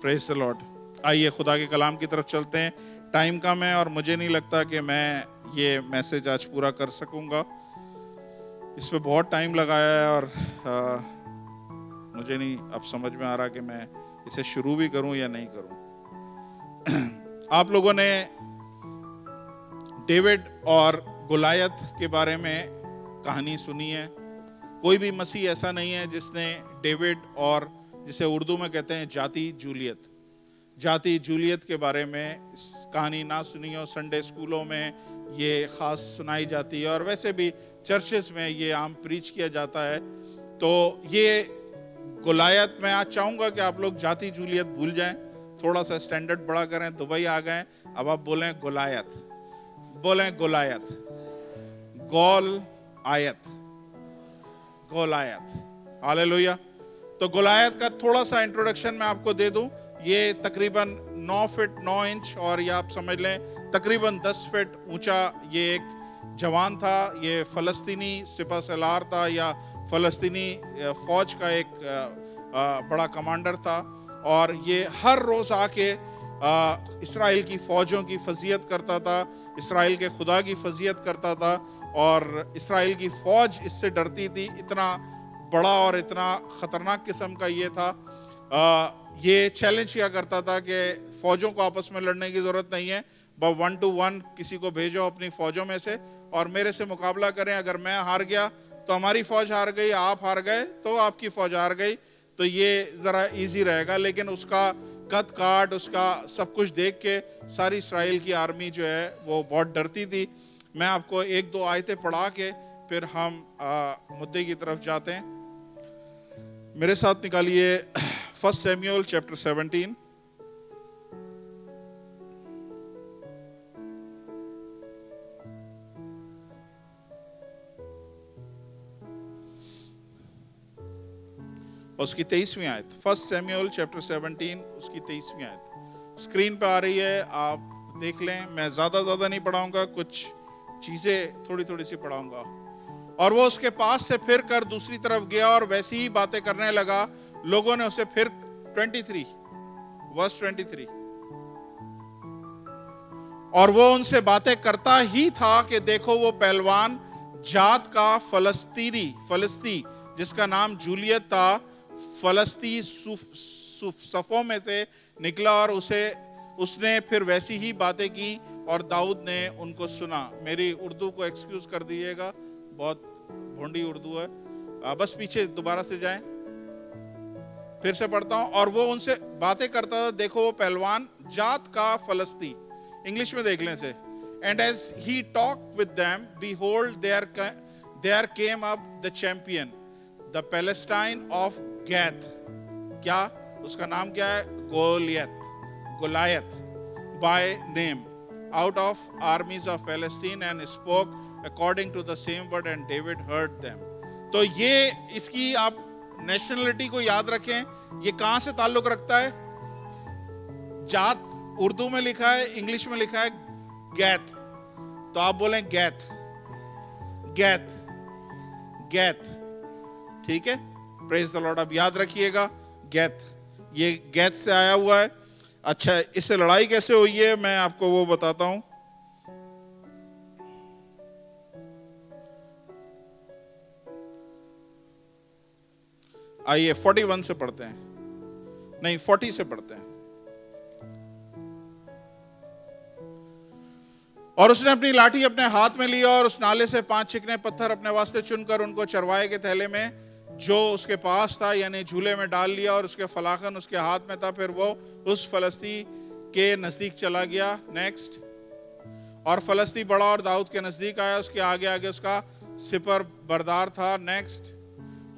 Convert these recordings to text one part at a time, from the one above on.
Praise the Lord. आइए खुदा के कलाम की तरफ चलते हैं। टाइम कम है और मुझे नहीं लगता कि मैं ये मैसेज आज पूरा कर सकूंगा। इस पे बहुत टाइम लगाया है और मुझे नहीं अब समझ में आ रहा कि मैं इसे शुरू भी करूं या नहीं करूं। आप लोगों ने डेविड और गोलायत के बारे में कहानी सुनी है। कोई भी मसीह ऐसा नहीं है जिसने डेविड और जिसे उर्दू में कहते हैं जाति जूलियत के बारे में कहानी ना सुनी हो। संडे स्कूलों में ये खास सुनाई जाती है और वैसे भी चर्चेस में ये आम प्रीच किया जाता है। तो ये गोलायत, मैं आज चाहूंगा कि आप लोग जाति जूलियत भूल जाएं, थोड़ा सा स्टैंडर्ड बड़ा करें। दुबई आ गए, अब आप बोलें गोलायत, गोलायत। हालेलुया। तो गोलायत का थोड़ा सा इंट्रोडक्शन मैं आपको दे दूं। ये तकरीबन 9 फीट 9 इंच और या आप समझ लें तकरीबन 10 फीट ऊंचा ये एक जवान था। ये फलस्तीनी सिपह सलार था या फलस्तीनी फौज का एक बड़ा कमांडर था। और ये हर रोज आके इसराइल की फौजों की फजीयत करता था, इसराइल के खुदा की फजीयत करता था और इसराइल की फौज इससे डरती थी। इतना बड़ा और इतना खतरनाक किस्म का ये था। ये चैलेंज किया करता था कि फौजों को आपस में लड़ने की जरूरत नहीं है, बस 1 to 1 किसी को भेजो अपनी फौजों में से और मेरे से मुकाबला करें। अगर मैं हार गया तो हमारी फौज हार गई, आप हार गए तो आपकी फौज हार गई, तो ये जरा इजी रहेगा। लेकिन उसका कद काट, उसका सब कुछ देख के सारी इसराइल की आर्मी जो है वो बहुत डरती थी। मैं आपको 1-2 आयतें पढ़ा के फिर हम मुद्दे की तरफ जाते हैं। मेरे साथ निकालिए 1 सैमुएल चैप्टर 17। उसकी 23वीं आयत। 1 सैमुएल चैप्टर 17 उसकी 23वीं आयत स्क्रीन पे आ रही है, आप देख लें। मैं ज्यादा नहीं पढ़ाऊंगा, कुछ चीजें थोड़ी सी पढ़ाऊंगा। और वो उसके पास से फिर कर दूसरी तरफ गया और वैसी ही बातें करने लगा। लोगों ने उसे फिर 23 और वो उनसे बातें करता ही था कि देखो वो पहलवान जात का फलस्ती जिसका नाम जूलियत था, फलस्ती सफों में से निकला और उसने फिर वैसी ही बातें की और दाऊद ने उनको सुना। मेरी उर्दू को एक्सक्यूज कर दीजिएगा, बहुत भोंडी उर्दू है। बस पीछे दोबारा से जाएं, फिर से पढ़ता हूं। और वो उनसे बातें करता था, देखो वो पहलवान जात का फलस्ती। इंग्लिश में देख लें से। And as he talked with them behold there came up the champion, the Palestine of Gath। क्या उसका नाम क्या है? Goliath by name, out of armies of Palestine, and spoke according to the same word, and David heard them। तो ये इसकी आप nationality को याद रखें। ये कहां से ताल्लुक रखता है? जात उर्दू में लिखा है, इंग्लिश में लिखा है गैथ, तो आप बोलें गैथ। ठीक है, प्रेज द लॉर्ड। अब याद रखिएगा गैथ, ये गैथ से आया हुआ है। अच्छा, इससे लड़ाई कैसे हुई है मैं आपको वो बताता हूं। आइए 41 से पढ़ते हैं, नहीं 40 से पढ़ते हैं। और उसने अपनी लाठी अपने हाथ में लिया और उस नाले से 5 चिकने पत्थर अपने वास्ते चुनकर उनको चरवाए के थैले में जो उसके पास था यानी झूले में डाल लिया और उसके फलाखन उसके हाथ में था। फिर वो उस फलस्ती के नजदीक चला गया। नेक्स्ट। और फलस्ती बड़ा और दाऊद के नजदीक आया, उसके आगे आगे उसका सिपर बरदार था। नेक्स्ट।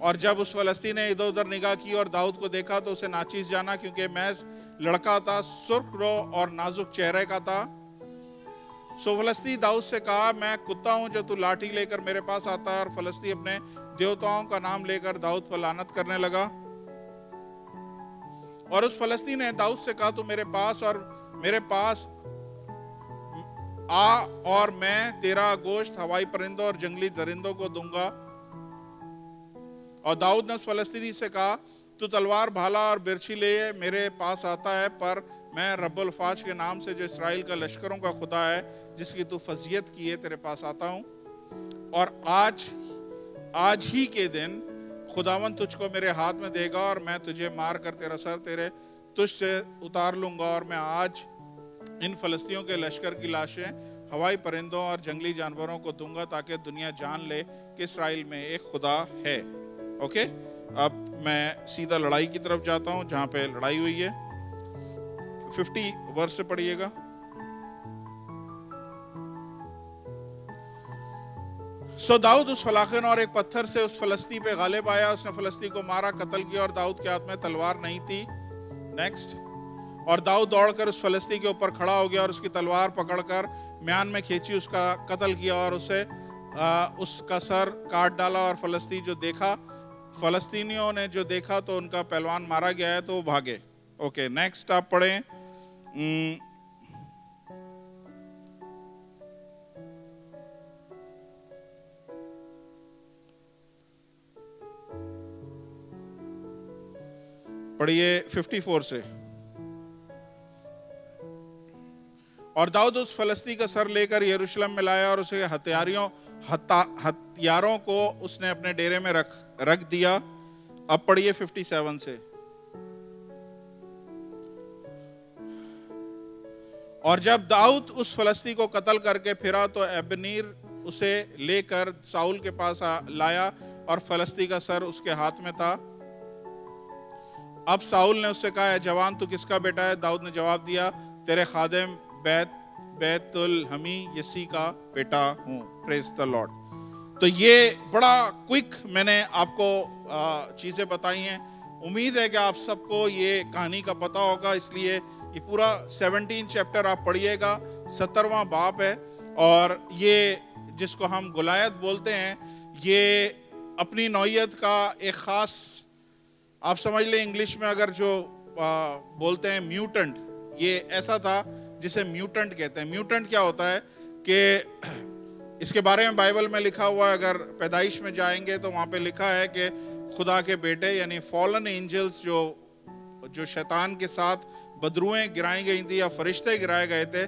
और जब उस फलस्ती ने इधर उधर निगाह की और दाऊद को देखा तो उसे नाचीज जाना, क्योंकि महज लड़का था, सुर्ख रो और नाजुक चेहरे का था। सो फलस्ती दाऊद से कहा, मैं कुत्ता हूं जो तू लाठी लेकर मेरे पास आता है। और फलस्ती अपने देवताओं का नाम लेकर दाऊद पर लानत करने लगा। और उस फलस्ती ने दाऊद से कहा, तू मेरे पास आ और मैं तेरा गोश्त हवाई परिंदों और जंगली दरिंदों को दूंगा। और दाऊद ने उस फलस्तीनी से कहा, تو تلوار بھالا اور برچھی لے میرے پاس آتا ہے، پر میں رب الفاظ کے نام سے جو اسرائیل کا لشکروں کا خدا ہے جس کی تو فضیلت کی ہے تیرے پاس آتا ہوں، اور آج ہی کے دن خداوند تجھ کو میرے ہاتھ میں دے گا اور میں تجھے مار کر تیرا سر تجھ سے اتار لوں گا، اور میں آج ان فلسطینیوں کے لشکر کی لاشیں ہوائی پرندوں اور جنگلی جانوروں کو دوں گا تاکہ دنیا جان لے کہ اسرائیل میں ایک خدا ہے۔ اوکے، اب میں سیدھا لڑائی کی طرف جاتا ہوں جہاں پہ لڑائی ہوئی ہے۔ 50 ورس سے پڑھیے گا۔ سو داؤد اس فلاخن اور ایک پتھر سے اس فلسطی پہ غالب آیا، اس نے فلسطی کو مارا، قتل کیا، اور داؤد کے ہاتھ میں تلوار نہیں تھی۔ نیکسٹ، اور داؤد دوڑ کر اس فلسطی کے اوپر کھڑا ہو گیا اور اس کی تلوار پکڑ کر میان میں کھینچی، اس کا قتل کیا اور اس کا سر کاٹ ڈالا، اور فلسطینیوں نے جو دیکھا تو ان کا پہلوان مارا گیا ہے تو وہ بھاگے۔ اوکے، نیکسٹ آپ پڑھیں پڑھیے 54 سے۔ اور داؤد اس فلسطی کا سر لے کر یروشلم میں لایا اور اسے ہتھیاروں کو اس نے اپنے ڈیرے میں رکھ دیا۔ اب پڑھیے 57 سے۔ اور جب داؤد اس فلسطی کو قتل کر کے پھرا تو ابنیر اسے لے کر ساؤل کے پاس لایا اور فلسطی کا سر اس کے ہاتھ میں تھا۔ اب ساؤل نے اس سے کہا، اے جوان، تو کس کا بیٹا ہے؟ داؤد نے جواب دیا، تیرے خادم بیت الحمی یسی کا بیٹا ہوں۔ پریز دی لارڈ۔ تو یہ بڑا کوئک میں نے آپ کو چیزیں بتائی ہیں۔ امید ہے کہ آپ سب کو یہ کہانی کا پتہ ہوگا، اس لیے یہ پورا 17 چیپٹر آپ پڑھیے گا، 17واں باب ہے، اور یہ جس کو ہم گولیت بولتے ہیں، یہ اپنی نوعیت کا ایک خاص، آپ سمجھ لیں انگلش میں اگر جو بولتے ہیں میوٹنٹ، یہ ایسا تھا جسے میوٹنٹ کہتے ہیں۔ میوٹنٹ کیا ہوتا ہے کہ اس کے بارے میں بائبل میں لکھا ہوا ہے، اگر پیدائش میں جائیں گے تو وہاں پہ لکھا ہے کہ خدا کے بیٹے یعنی فالن اینجلز جو شیطان کے ساتھ بدروئیں گرائی گئی تھی یا فرشتے گرائے گئے تھے،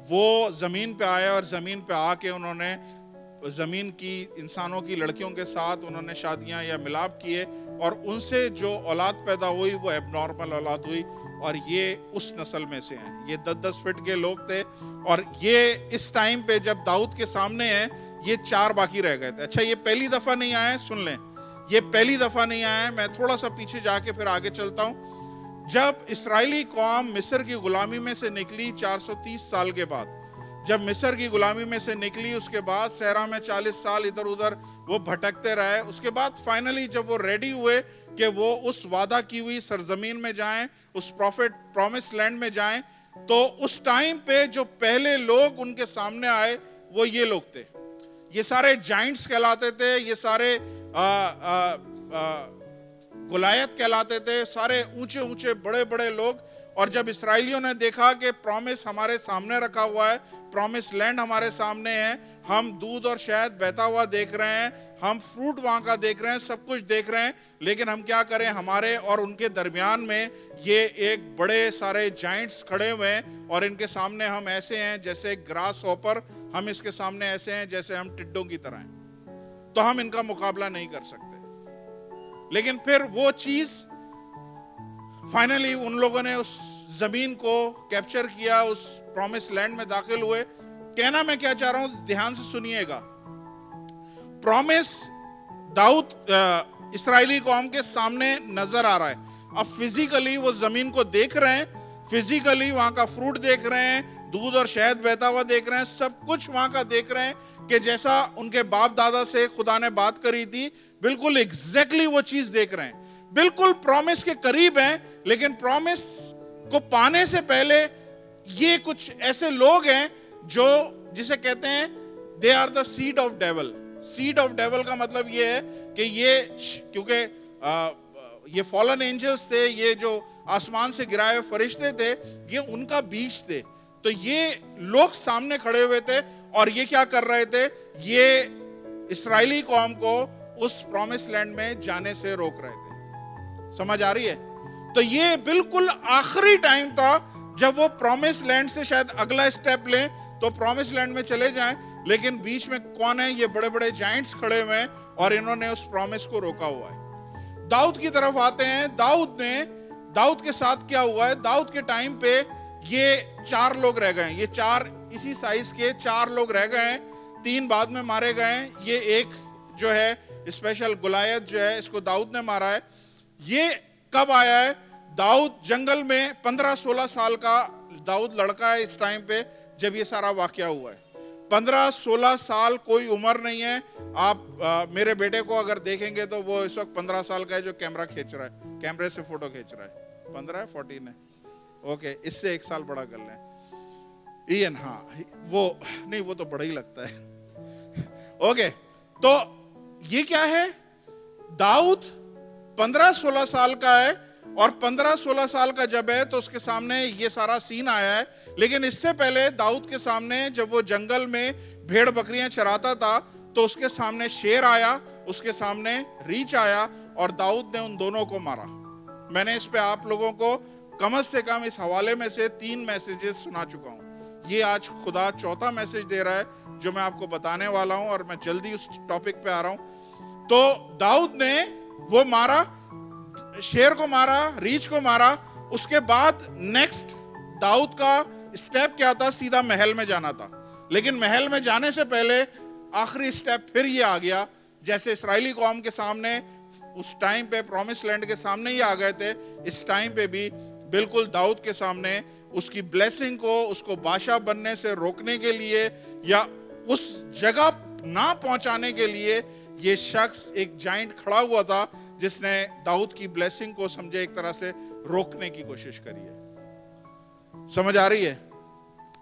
وہ زمین پہ آئے اور زمین پہ آ کے انہوں نے زمین کی انسانوں کی لڑکیوں کے ساتھ انہوں نے شادیاں یا ملاپ کیے، اور ان سے جو اولاد پیدا ہوئی وہ ایب نارمل اولاد ہوئی، اور یہ اس نسل میں سے ہیں۔ یہ 10 فٹ کے لوگ تھے، اور یہ اس ٹائم پہ جب داؤد کے سامنے ہیں یہ 4 باقی رہ گئے تھے۔ اچھا، یہ پہلی دفعہ نہیں آئے، سن لیں، یہ پہلی دفعہ نہیں آئے۔ میں تھوڑا سا پیچھے جا کے پھر آگے چلتا ہوں۔ جب اسرائیلی قوم مصر کی غلامی میں سے نکلی 430 سال کے بعد، جب مصر کی غلامی میں سے نکلی، اس کے بعد صحرا میں 40 سال ادھر ادھر وہ بھٹکتے رہے، اس کے بعد فائنلی جب وہ ریڈی ہوئے کہ وہ اس وعدہ کی ہوئی سرزمین میں جائیں، اس پرومس لینڈ میں جائیں، تو اس ٹائم پہ جو پہلے لوگ ان کے سامنے آئے وہ یہ لوگ تھے۔ یہ سارے جائنٹس کہلاتے تھے، یہ سارے گولیت کہلاتے تھے، سارے اونچے اونچے بڑے بڑے لوگ۔ اور جب اسرائیلیوں نے دیکھا کہ پرومس ہمارے سامنے رکھا ہوا ہے، پرومس لینڈ ہمارے سامنے ہے، ہم دودھ اور شہد بہتا ہوا دیکھ رہے ہیں، ہم فروٹ وہاں کا دیکھ رہے ہیں، سب کچھ دیکھ رہے ہیں، لیکن ہم کیا کریں؟ ہمارے اور ان کے درمیان میں یہ ایک بڑے سارے جائنٹس کھڑے ہوئے ہیں، اور ان کے سامنے ہم ایسے ہیں جیسے گراس ہوپر، ہم اس کے سامنے ایسے ہیں جیسے ہم ٹڈوں کی طرح ہیں، تو ہم ان کا مقابلہ نہیں کر سکتے۔ لیکن پھر وہ چیز فائنلی ان لوگوں نے اس زمین کو کیپچر کیا، اس پرومس لینڈ میں داخل ہوئے۔ کہنا میں کیا چاہ رہا ہوں، دھیان سے سنیے گا۔ پرومس داؤد اسرائیلی قوم کے سامنے نظر آ رہا ہے، اب فزیکلی وہ زمین کو دیکھ رہے ہیں، فزیکلی وہاں کا فروٹ دیکھ رہے ہیں، دودھ اور شہد بہتا ہوا دیکھ رہے ہیں، سب کچھ وہاں کا دیکھ رہے ہیں کہ جیسا ان کے باپ دادا سے خدا نے بات کری تھی، بالکل ایگزیکٹلی وہ چیز دیکھ رہے ہیں، بالکل پرومس کے قریب ہیں۔ لیکن پرومس کو پانے سے پہلے یہ کچھ ایسے لوگ ہیں جو جسے کہتے ہیں they are the seed of devil۔ seed of devil کا مطلب یہ ہے کہ یہ کیونکہ یہ فالن اینجلز تھے، یہ جو آسمان سے گرائے ہوئے فرشتے تھے، یہ ان کا بیج تھے، تو یہ لوگ سامنے کھڑے ہوئے تھے، اور یہ کیا کر رہے تھے؟ یہ اسرائیلی قوم کو اس پرومس لینڈ میں جانے سے روک رہے تھے۔ سمجھ آ رہی ہے؟ تو یہ بالکل آخری ٹائم تھا جب وہ پرومس لینڈ سے شاید اگلا اسٹیپ لیں تو پرومس لینڈ میں چلے جائیں، لیکن بیچ میں کون ہے؟ یہ بڑے بڑے جائنٹس کھڑے ہوئے ہیں اور انہوں نے اس پرومس کو روکا ہوا ہے۔ داؤد کی طرف آتے ہیں۔ داؤد کے ساتھ کیا ہوا ہے؟ داؤد کے ٹائم پہ یہ 4 لوگ رہ گئے ہیں، یہ 4 اسی سائز کے 4 لوگ رہ گئے ہیں، 3 بعد میں مارے گئے ہیں، یہ ایک جو ہے اسپیشل گولیات جو ہے اس کو داؤد نے مارا ہے۔ یہ کب آیا ہے؟ داؤد جنگل میں 15-16 سال کا داؤد لڑکا ہے اس ٹائم پہ جب یہ سارا واقعہ ہوا ہے۔ 15-16 سال کوئی عمر نہیں ہے۔ آپ میرے بیٹے کو اگر دیکھیں گے تو وہ اس وقت 15 سال کا ہے جو کیمرہ کھینچ رہا ہے، کیمرے سے فوٹو کھینچ رہا ہے۔ 15 ہے 14 ہے؟ اوکے، اس سے 1 سال بڑا کر لیں۔ این، ہاں وہ نہیں، وہ تو بڑا ہی لگتا ہے۔ اوکے، تو یہ کیا ہے؟ داؤد 15-16 سال کا ہے، اور 15-16 سال کا جب ہے تو اس کے سامنے یہ سارا سین آیا ہے۔ لیکن اس سے پہلے داؤد کے سامنے جب وہ جنگل میں بھیڑ بکریاں چراتا تھا تو اس کے سامنے شیر آیا، اس کے سامنے ریچھ آیا، اور داؤد نے ان دونوں کو مارا۔ میں نے اس پہ آپ لوگوں کو کم از کم اس حوالے میں سے 3 میسیجز سنا چکا ہوں۔ یہ آج خدا 4تھا میسیج دے رہا ہے جو میں آپ کو بتانے والا ہوں، اور میں جلدی اس ٹاپک پہ آ رہا ہوں۔ تو داؤد نے وہ مارا، شیر کو مارا، ریچھ کو مارا۔ اس کے بعد نیکسٹ داؤد کا اسٹیپ کیا تھا؟ سیدھا محل میں جانا تھا۔ لیکن محل میں جانے سے پہلے آخری اسٹیپ پھر یہ آ گیا، جیسے اسرائیلی قوم کے سامنے اس ٹائم پہ پرومس لینڈ کے سامنے ہی آ گئے تھے، اس ٹائم پہ بھی بالکل داؤد کے سامنے اس کی بلیسنگ کو، اس کو بادشاہ بننے سے روکنے کے لیے یا اس جگہ نہ پہنچانے کے لیے یہ شخص ایک جائنٹ کھڑا ہوا تھا جس نے داؤد کی بلیسنگ کو سمجھے ایک طرح سے روکنے کی کوشش کری ہے۔ سمجھ آ رہی ہے؟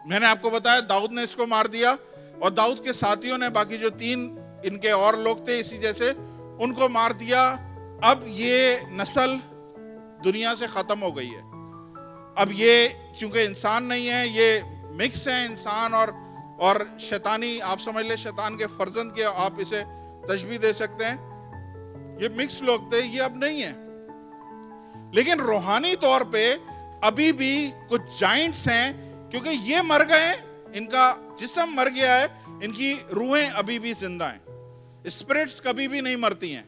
میں نے آپ کو بتایا داؤد نے اس کو مار دیا، اور داؤد کے ساتھیوں نے باقی جو 3 ان کے اور لوگ تھے اسی جیسے ان کو مار دیا۔ اب یہ نسل دنیا سے ختم ہو گئی ہے۔ اب یہ کیونکہ انسان نہیں ہے، یہ مکس ہے انسان اور شیطانی، آپ سمجھ لیں شیطان کے فرزند کے آپ اسے تشبیہ دے سکتے ہیں۔ یہ مکس لوگ تھے، یہ اب نہیں ہے۔ لیکن روحانی طور پہ ابھی بھی کچھ جائنٹس ہیں، کیونکہ یہ مر گئے، ان کا جسم مر گیا ہے، ان کی روحیں ابھی بھی زندہ ہیں۔ اسپرٹس کبھی بھی نہیں مرتی ہیں،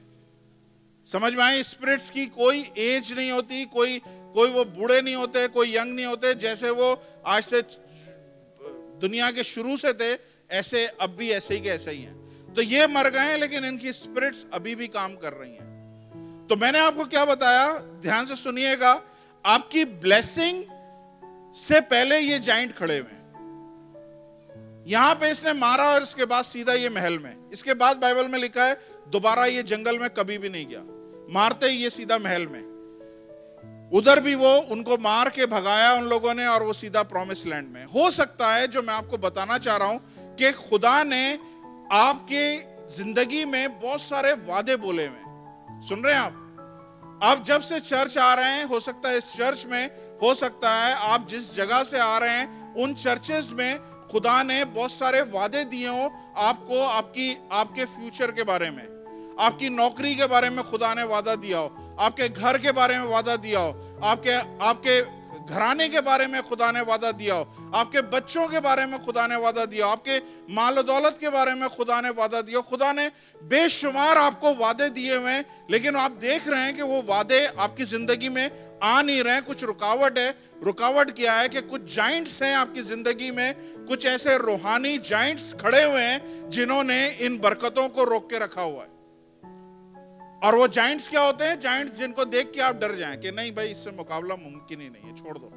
سمجھ میں آئے؟ اسپرٹس کی کوئی ایج نہیں ہوتی، کوئی وہ بوڑھے نہیں ہوتے، کوئی ینگ نہیں ہوتے۔ جیسے وہ آج سے دنیا کے شروع سے تھے، ایسے اب بھی ایسے ہی کے ایسے ہی ہیں۔ تو یہ مر گئے ہیں لیکن ان کی اسپرٹس ابھی بھی کام کر رہی ہیں۔ تو میں نے آپ کو کیا بتایا، دھیان سے سنیے گا، آپ کی بلیسنگ سے پہلے یہ جائنٹ کھڑے ہوئے ہیں۔ یہاں پہ اس نے مارا اور اس کے بعد سیدھا یہ محل میں، اس کے بعد بائبل میں لکھا ہے دوبارہ یہ جنگل میں کبھی بھی نہیں گیا، مارتے ہی یہ سیدھا محل میں۔ ادھر بھی وہ ان کو مار کے بھگایا ان لوگوں نے، اور وہ سیدھا پرومس لینڈ میں۔ ہو سکتا ہے جو میں آپ کو بتانا چاہ رہا ہوں کہ خدا نے آپ کے زندگی میں بہت سارے وعدے بولے ہوئے، سن رہے ہیں آپ جب سے چرچ آ رہے ہیں، ہو سکتا ہے اس چرچ میں، ہو سکتا ہے آپ جس جگہ سے آ رہے ہیں ان چرچز میں خدا نے بہت سارے وعدے دیے ہوں آپ کو، آپ کے فیوچر کے بارے میں، آپ کی نوکری کے بارے میں خدا نے وعدہ دیا ہو، آپ کے گھر کے بارے میں وعدہ دیا ہو، آپ کے گھرانے کے بارے میں خدا نے وعدہ دیا ہو، آپ کے بچوں کے بارے میں خدا نے وعدہ دیا ہو، آپ کے مال و دولت کے بارے میں خدا نے وعدہ دیا ہو۔ خدا نے بے شمار آپ کو وعدے دیے ہوئے ہیں، لیکن آپ دیکھ رہے ہیں کہ وہ وعدے آپ کی زندگی میں آ نہیں رہے ہیں، کچھ رکاوٹ ہے۔ رکاوٹ کیا ہے کہ کچھ جائنٹس ہیں آپ کی زندگی میں، کچھ ایسے روحانی جائنٹس کھڑے ہوئے ہیں جنہوں نے ان برکتوں کو روک کے رکھا ہوا ہے۔ اور وہ جائنٹس کیا ہوتے ہیں؟ جائنٹس جن کو دیکھ کے آپ ڈر جائیں کہ نہیں بھائی اس سے مقابلہ ممکن ہی نہیں ہے، چھوڑ دو۔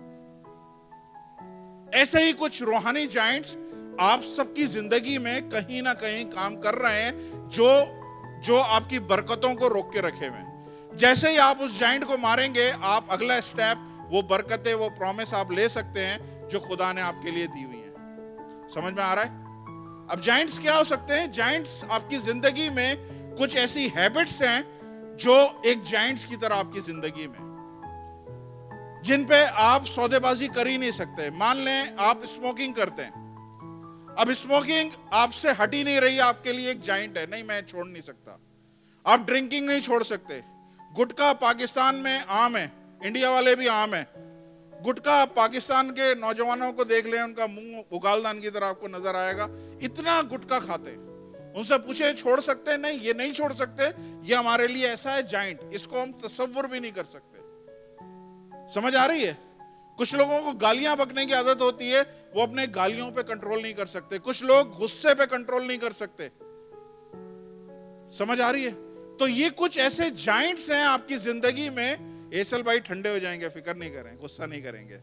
ایسے ہی کچھ روحانی جائنٹس آپ سب کی زندگی میں کہیں نہ کہیں کام کر رہے ہیں جو آپ کی برکتوں کو روک کے رکھے ہوئے ہیں۔ جیسے ہی آپ اس جائنٹ کو ماریں گے، آپ اگلا اسٹیپ، وہ برکتیں، وہ پرومس آپ لے سکتے ہیں جو خدا نے آپ کے لیے دی ہوئی ہیں۔ سمجھ میں آ رہا ہے؟ اب جائنٹس کیا ہو سکتے ہیں؟ جائنٹس آپ کی زندگی میں کچھ ایسی ہیبٹس ہیں جو ایک جائنٹس کی طرح آپ کی زندگی میں، جن پہ آپ سودے بازی کر ہی نہیں سکتے۔ مان لیں آپ اسموکنگ کرتے ہیں، اب اسموکنگ آپ سے ہٹ ہی نہیں رہی، آپ کے لیے ایک جائنٹ ہے، نہیں میں چھوڑ نہیں سکتا۔ آپ ڈرنکنگ نہیں چھوڑ سکتے، गुटखा पाकिस्तान में आम है, इंडिया वाले भी आम है। गुटखा पाकिस्तान के नौजवानों को देख लें, उनका मुंह उगालदान की तरह आपको नजर आएगा, इतना गुटखा खाते हैं। उनसे पूछे छोड़ सकते हैं? नहीं, ये नहीं छोड़ सकते, ये हमारे लिए ऐसा है जाइंट, इसको हम तसव्वुर भी नहीं कर सकते। समझ आ रही है? कुछ लोगों को गालियां बकने की आदत होती है, वो अपने गालियों पे कंट्रोल नहीं कर सकते। कुछ लोग गुस्से पे कंट्रोल नहीं कर सकते। समझ आ रही है? तो ये कुछ ऐसे जाइंट्स हैं आपकी जिंदगी में। एसल भाई ठंडे हो जाएंगे, फिक्र नहीं करें, गुस्सा नहीं करेंगे।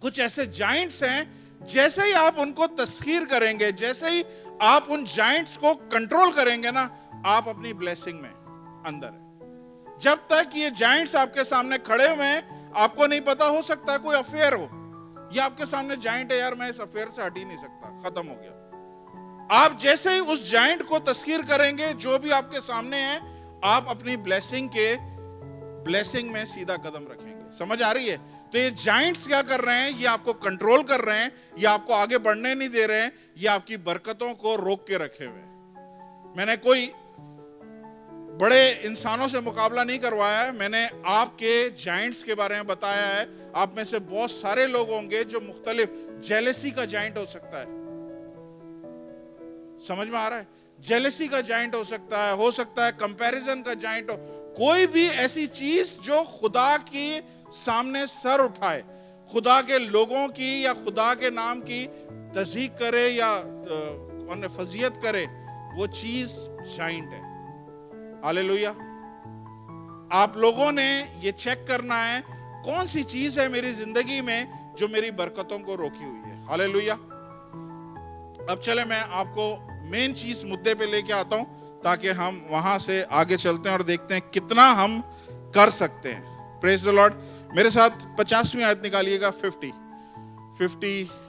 कुछ ऐसे जाइंट्स हैं, जैसे ही आप उनको तस्खीर करेंगे, जैसे ही आप उन जाइंट्स को कंट्रोल करेंगे ना, आप अपनी ब्लेसिंग में अंदर है। जब तक ये जाइंट्स आपके सामने खड़े हुए हैं, आपको नहीं पता, हो सकता है कोई अफेयर हो, ये आपके सामने जाइंट है, यार मैं इस अफेयर से हट ही नहीं सकता, खत्म हो गया। आप जैसे ही उस जाइंट को तस्खीर करेंगे, जो भी आपके सामने है, आप अपनी ब्लेसिंग में सीधा कदम रखेंगे। समझ आ रही है? तो ये जाइंट्स क्या कर रहे हैं? ये आपको कंट्रोल कर रहे हैं, ये आपको आगे बढ़ने नहीं दे रहे हैं, ये आपकी बरकतों को रोक के रखे हुए हैं। मैंने कोई बड़े इंसानों से मुकाबला नहीं करवाया है, मैंने आपके जाइंट्स के बारे में बताया है। आप में से बहुत सारे लोग होंगे जो मुख्तलिफ, जेलसी का जाइंट हो सकता है, समझ में आ रहा है? जेलसी का जाइंट हो सकता है कंपैरिजन का जाइंट हो, कोई भी ऐसी चीज जो खुदा के सामने सर उठाए, खुदा के लोगों की या खुदा के नाम की तज़हीक करे या फजीयत करे, वो चीज जाइंट है। हालेलुया। आप लोगों ने ये चेक करना है, कौन सी चीज है मेरी जिंदगी में जो मेरी बरकतों को रोकी हुई है। हालेलुया। अब चले मैं आपको मेन चीज मुद्दे पे लेके आता हूं, ताकि हम वहां से आगे चलते हैं और देखते हैं कितना हम कर सकते हैं। Praise the Lord. मेरे साथ 50वीं आयत निकालिएगा, 50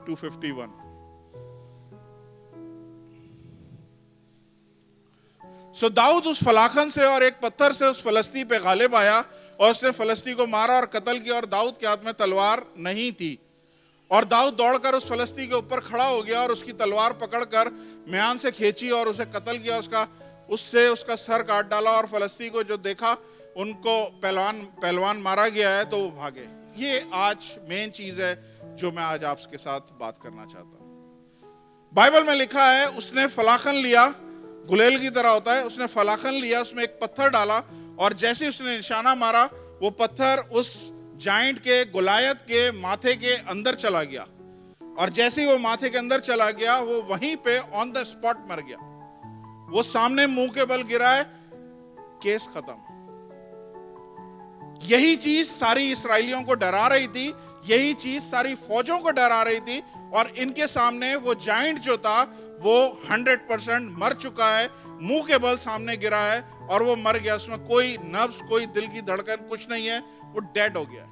to 51। सो दाऊद उस फलाखन से और एक पत्थर से उस फलस्ती पे गालिब आया और उसने फलस्ती को मारा और कत्ल किया, और दाऊद के हाथ में तलवार नहीं थी। और दाऊद दौड़कर उस फलस्ती के ऊपर खड़ा हो गया और उसकी तलवार पकड़कर म्यान से खींची और उसे कत्ल किया, उससे उसका सर काट डाला। और फलस्ती को जो देखा उनको पहलवान मारा गया है तो वो भागे। ये आज मेन चीज है जो मैं आज आपके साथ बात करना चाहता हूं। बाइबल में लिखा है, उसने फलाखन लिया, गुलेल की तरह होता है, उसने फलाखन लिया, उसमें एक पत्थर डाला, और जैसे उसने निशाना मारा, वो पत्थर उस जाइंट के, गोलायत के माथे के अंदर चला गया। और जैसे ही वो माथे के अंदर चला गया, वो वहीं पे ऑन द स्पॉट मर गया। वो सामने मुंह के बल गिरा है, केस खत्म। यही चीज सारी इसराइलियों को डरा रही थी, यही चीज सारी फौजों को डरा रही थी, और इनके सामने वो जाइंट जो था वो 100% मर चुका है, मुंह के बल सामने गिरा है और वो मर गया। उसमें कोई नब्ज, कोई दिल की धड़कन, कुछ नहीं है, वो डेड हो गया।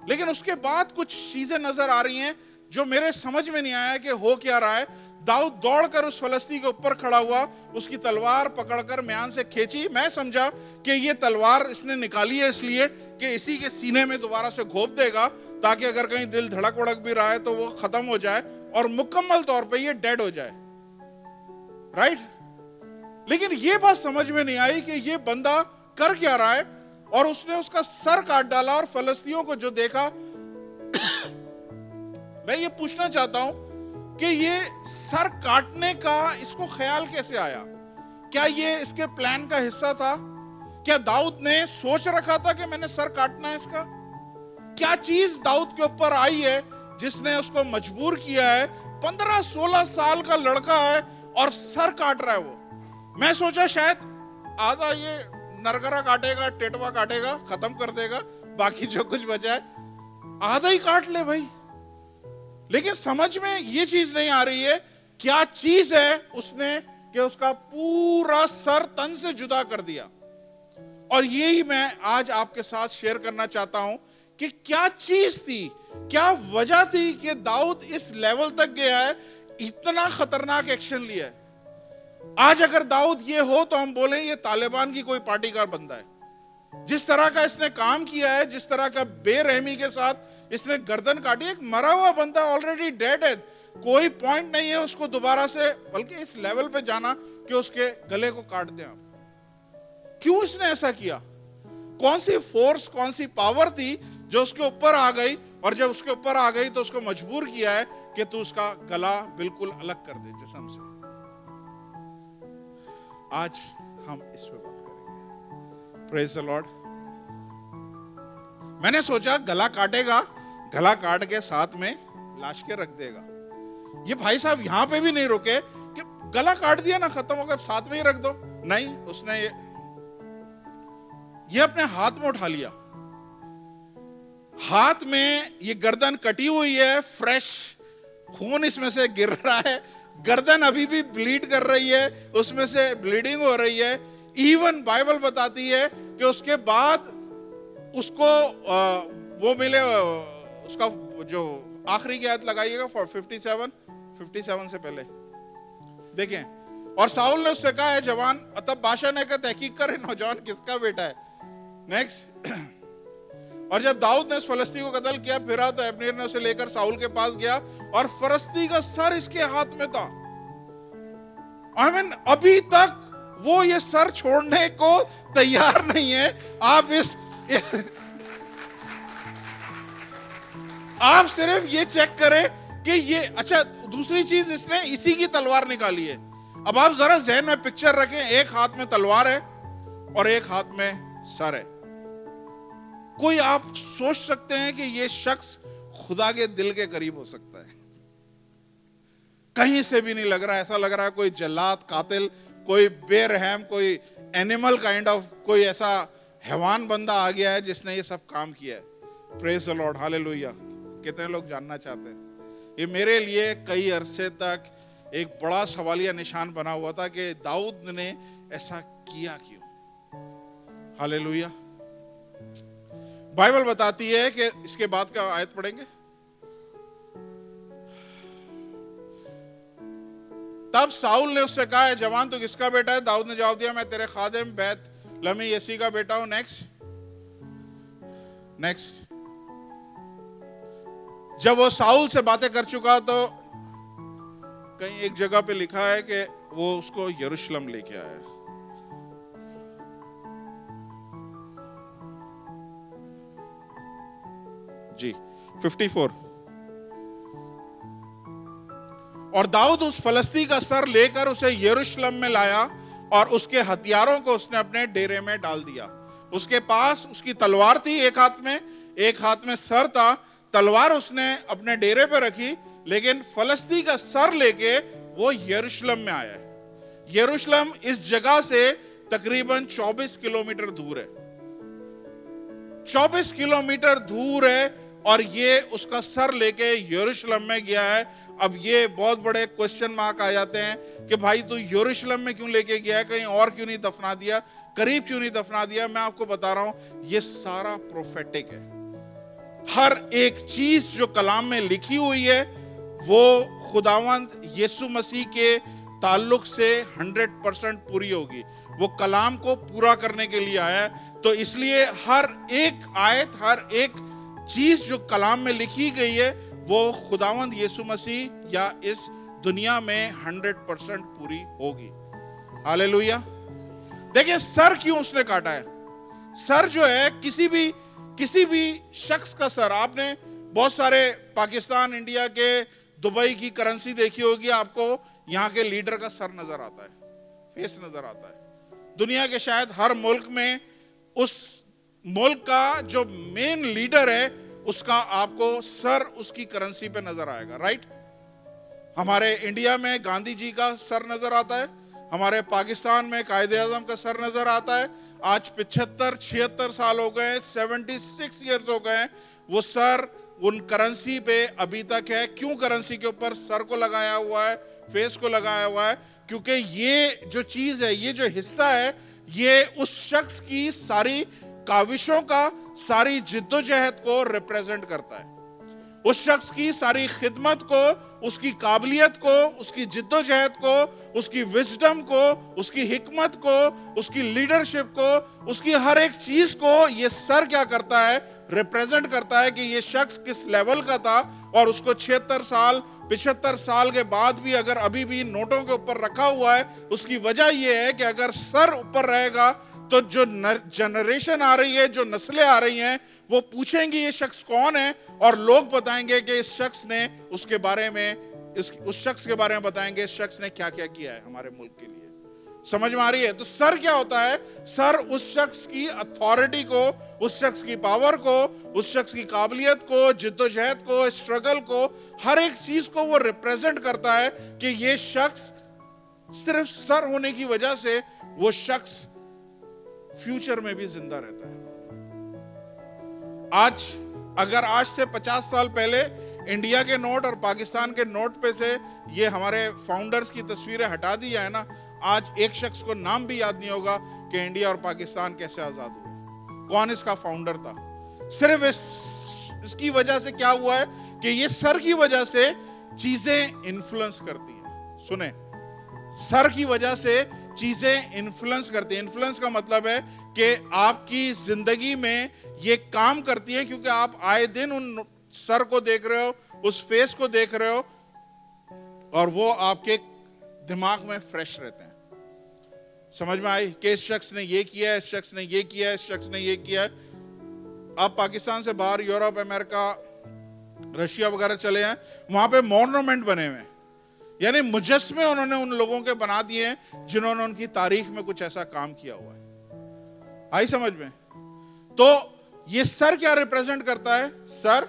लेकिन उसके बाद कुछ चीजें नजर आ रही हैं जो मेरे समझ में नहीं आया कि हो क्या रहा है। दाऊद दौड़कर उस फलस्ती के ऊपर खड़ा हुआ, उसकी तलवार पकड़कर म्यान से खींची। मैं समझा कि ये तलवार इसने निकाली है इसलिए कि इसी के सीने में दोबारा से घोंप देगा, ताकि अगर कहीं दिल धड़क वड़क भी रहा है तो वो खत्म हो जाए और मुकम्मल तौर पे ये डेड हो जाए, राइट? लेकिन ये बात समझ में नहीं आई कि ये बंदा कर क्या रहा है, और उसने उसका सर काट डाला। और फलस्तियों को जो देखा, मैं ये पूछना चाहता हूं कि ये सर काटने का इसको ख्याल कैसे आया? क्या ये इसके प्लान का हिस्सा था? क्या दाऊद ने सोच रखा था कि मैंने सर काटना है इसका? क्या चीज दाऊद के ऊपर आई है जिसने उसको मजबूर किया है? 15-16 साल का लड़का है और सर काट रहा है वो। मैं सोचा शायद आधा ये नरगरा काटेगा, टेटवा काटेगा, खत्म कर देगा, बाकी जो कुछ बचा है आधा ही काट ले भाई। लेकिन समझ में ये चीज नहीं आ रही है क्या चीज है उसने, कि उसका पूरा सर तन से जुदा कर दिया। और यही मैं आज आपके साथ शेयर करना चाहता हूं कि क्या चीज थी, क्या वजह थी कि दाऊद इस लेवल तक गया है, इतना खतरनाक एक्शन लिया है। आज अगर दाऊद ये हो तो हम बोलें ये तालिबान की कोई पार्टी का बंदा है। जिस तरह का इसने काम किया है, जिस तरह का बेरहमी के साथ इसने गर्दन काटी, एक मरा हुआ बंदा ऑलरेडी डेड है, कोई पॉइंट नहीं है उसको दोबारा से, बल्कि इस लेवल पे जाना कि उसके गले को काट दें आप। क्यों इसने ऐसा किया? कौन सी फोर्स, कौन सी पावर थी जो उसके ऊपर आ गई, और जब उसके ऊपर आ गई तो उसको मजबूर किया है कि तू उसका गला बिल्कुल अलग कर दे जिस्म से। आज हम इस पे बात करेंगे। Praise the Lord. मैंने सोचा गला काटेगा, गला काट के साथ में लाश के रख देगा। ये भाई साहब यहां पे भी नहीं रुके कि गला काट दिया ना, खत्म हो गया, साथ में ही रख दो। नहीं, उसने ये अपने हाथ में उठा लिया। हाथ में ये गर्दन कटी हुई है, फ्रेश खून इसमें से गिर रहा है, गर्दन अभी भी ब्लीड कर रही है, उसमें से ब्लीडिंग हो रही है। इवन बाइबल बताती है कि उसके बाद उसको वो मिले, उसका जो आखिरी की आयत लगाइएगा 57 से पहले देखें। और साउल ने उससे कहा, है जवान, तब बादशाह ने कहा तहकीक कर नौजवान किसका बेटा है। नेक्स्ट। और जब दाऊद ने उस फलस्ती को कत्ल किया फिरा तो अब्नेर ने उसे लेकर साउल के पास गया और फलस्ती का सर इसके हाथ में था। अभी तक वो ये सर छोड़ने को तैयार नहीं है। आप सिर्फ ये चेक करें कि ये, अच्छा दूसरी चीज, इसने इसी की तलवार निकाली है। अब आप जरा ज़हन में पिक्चर रखें, एक हाथ में तलवार है और एक हाथ में सर है। कोई आप सोच सकते हैं कि ये शख्स खुदा के दिल के करीब हो सकता है? कहीं से भी नहीं लग रहा। ऐसा लग रहा है कोई जल्लाद, कातिल, कोई बेरहम, कोई एनिमल काइंड ऑफ, कोई ऐसा हैवान बंदा आ गया है जिसने ये सब काम किया है। Praise the Lord, hallelujah. कितने लोग जानना चाहते हैं? ये मेरे लिए कई अरसे तक एक बड़ा सवालिया निशान बना हुआ था कि दाऊद ने ऐसा किया क्यों। हालेलुया। बाइबल बताती है कि इसके बाद का आयत पढ़ेंगे। तब साउल ने उससे कहा, है जवान तू किसका बेटा है? दाऊद ने जवाब दिया, मैं तेरे खादिम बैत लमी यसी का बेटा हूं। नेक्स्ट। जब वो साउल से बातें कर चुका तो कहीं एक जगह पे लिखा है कि वो उसको यरूशलेम लेके आया। जी 54। और दाऊद उस फलस्ती का सर लेकर उसे यरूशलेम में लाया और उसके हथियारों को उसने अपने डेरे में डाल दिया। उसके पास उसकी तलवार थी एक हाथ में सर था। तलवार उसने अपने डेरे पे रखी, लेकिन फलस्ती का सर लेके वो यरूशलेम में आया है। यरूशलेम इस जगह से तकरीबन 24 किलोमीटर दूर है। 24 किलोमीटर दूर है और ये उसका सर लेके यरूशलेम में गया है। अब ये बहुत बड़े क्वेश्चन मार्क आ जाते हैं कि भाई तू यरूशलेम में क्यों लेके गया है, कहीं और क्यों नहीं दफना दिया, करीब क्यों नहीं दफना दिया। मैं आपको बता रहा हूं, ये सारा प्रोफेटिक है। हर एक चीज जो कलाम में लिखी हुई है वो खुदावंद यीशु मसीह के ताल्लुक से 100% पूरी होगी। वो कलाम को पूरा करने के लिए आया है। तो इसलिए हर एक आयत, हर एक चीज जो कलाम में लिखी गई है वो खुदावंद यीशु मसीह या इस दुनिया में 100% पूरी होगी। हालेलुया। देखिए सर क्यों उसने काटा है। सर जो है किसी भी शख्स का सर, आपने बहुत सारे पाकिस्तान, इंडिया के, दुबई की करेंसी देखी होगी, आपको यहाँ के लीडर का सर नजर आता है, फेस नजर आता है। दुनिया के शायद हर मुल्क में उस मुल्क का जो मेन लीडर है उसका आपको सर उसकी करेंसी पे नजर आएगा, राइट। हमारे इंडिया में गांधी जी का सर नजर आता है, हमारे पाकिस्तान में कायदे आजम का सर नजर आता है। आज 75-76 साल हो गए, 76 ईयर्स हो गए, वो सर उन करेंसी पे अभी तक है। क्यों करेंसी के ऊपर सर को लगाया हुआ है, फेस को लगाया हुआ है? क्योंकि ये जो चीज है, ये जो हिस्सा है, ये उस शख्स की सारी काविशों का, सारी जिद्दोजहद को रिप्रेजेंट करता है। उस शख्स की सारी खिदमत को, उसकी काबिलियत को, उसकी जिद्दोजहद को, उसकी विजडम को, उसकी हिकमत को, उसकी लीडरशिप को, उसकी हर एक चीज को ये सर क्या करता है, रिप्रेजेंट करता है कि ये शख्स किस लेवल का था। और उसको 76 साल 75 साल के बाद भी अगर अभी भी नोटों के ऊपर रखा हुआ है, उसकी वजह यह है कि अगर सर ऊपर रहेगा तो जो जनरेशन आ रही है, जो नस्लें आ रही हैं, वो पूछेंगी ये शख्स कौन है, और लोग बताएंगे कि इस शख्स ने उसके बारे में, उस शख्स के बारे में बताएंगे इस शख्स ने क्या क्या किया है हमारे मुल्क के लिए। समझ में आ रही है? तो सर क्या होता है? सर उस शख्स की अथॉरिटी को, उस शख्स की पावर को, उस शख्स की काबिलियत को, जिद्दोजहद को, स्ट्रगल को, हर एक चीज को वो रिप्रेजेंट करता है कि ये शख्स, सिर्फ सर होने की वजह से वो शख्स फ्यूचर में भी जिंदा रहता है। आज अगर आज से 50 साल पहले इंडिया के नोट और पाकिस्तान के नोट पे से ये हमारे फाउंडर्स की तस्वीरें हटा दी जाए ना, आज एक शख्स को नाम भी याद नहीं होगा कि इंडिया और पाकिस्तान कैसे आजाद हुए, कौन इसका फाउंडर था। सिर्फ इसकी वजह से क्या हुआ है कि ये सर की वजह से चीजें इन्फ्लुएंस करती हैं। सुने, सर की वजह से चीजें इन्फ्लुएंस करती हैं। इन्फ्लुएंस का मतलब है कि आपकी जिंदगी में ये काम करती हैं, क्योंकि आप आए दिन उन सर को देख रहे हो, उस फेस को देख रहे हो, और वो आपके दिमाग में फ्रेश रहते हैं। समझ में आई कि इस शख्स ने ये किया है, इस शख्स ने ये किया है, इस शख्स ने ये किया है। आप पाकिस्तान से बाहर यूरोप, अमेरिका, रशिया वगैरह चले हैं, वहां पे मॉन्यूमेंट बने हुए हैं, यानी मुजस्मे उन्होंने उन लोगों के बना दिए हैं जिन्होंने उनकी तारीख में कुछ ऐसा काम किया हुआ है। आई समझ में? तो ये सर क्या रिप्रेजेंट करता है? सर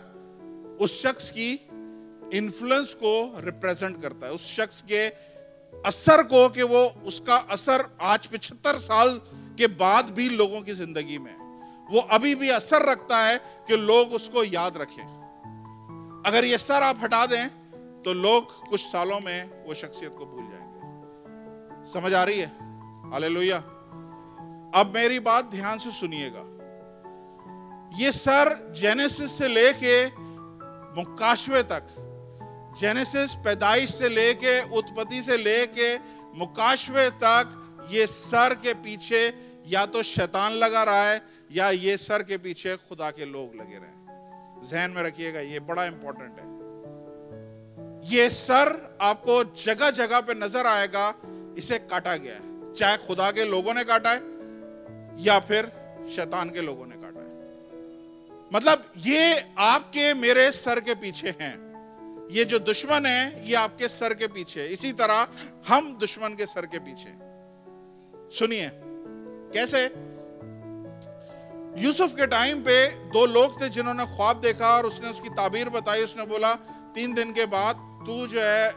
उस शख्स की इन्फ्लुएंस को रिप्रेजेंट करता है, उस शख्स के असर को, कि वो उसका असर आज 75 साल के बाद भी लोगों की जिंदगी में वो अभी भी असर रखता है कि लोग उसको याद रखें। अगर ये सर आप हटा दें तो लोग कुछ सालों में वो शख्सियत को भूल जाएंगे। समझ आ रही है? हालेलुया। अब मेरी बात ध्यान से सुनिएगा। ये सर जेनेसिस से लेके मुकाशवे तक, जेनेसिस पैदाइश से लेके, उत्पत्ति से लेके मुकाशवे तक, ये सर के पीछे या तो शैतान लगा रहा है या ये सर के पीछे खुदा के लोग लगे रहे। ध्यान में रखिएगा, ये बड़ा इंपॉर्टेंट है। ये सर आपको जगह जगह पे नजर आएगा, इसे काटा गया है, चाहे खुदा के लोगों ने काटा है या फिर शैतान के लोगों ने काटा है। मतलब ये आपके मेरे सर के पीछे हैं। ये जो दुश्मन है ये आपके सर के पीछे है, इसी तरह हम दुश्मन के सर के पीछे। सुनिए कैसे। यूसुफ के टाइम पे 2 लोग थे जिन्होंने ख्वाब देखा और उसने उसकी ताबीर बताई। उसने बोला 3 दिन के बाद तू जो है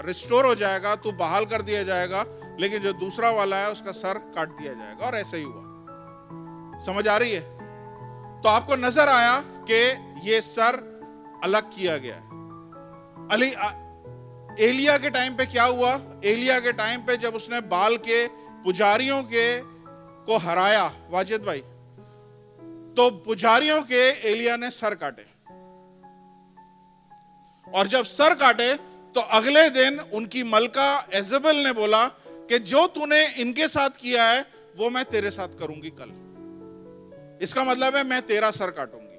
रिस्टोर हो जाएगा, तू बहाल कर दिया जाएगा, लेकिन जो दूसरा वाला है उसका सर काट दिया जाएगा। और ऐसा ही हुआ। समझ आ रही है? तो आपको नजर आया कि ये सर अलग किया गया है। एलिया के टाइम पे क्या हुआ? एलिया के टाइम पे जब उसने बाल के पुजारियों के को हराया, वाजिद भाई, तो पुजारियों के एलिया ने सर काटे, और जब सर काटे तो अगले दिन उनकी मलका एजेबेल ने बोला कि जो तूने इनके साथ किया है वो मैं तेरे साथ करूंगी कल। इसका मतलब है मैं तेरा सर काटूंगी।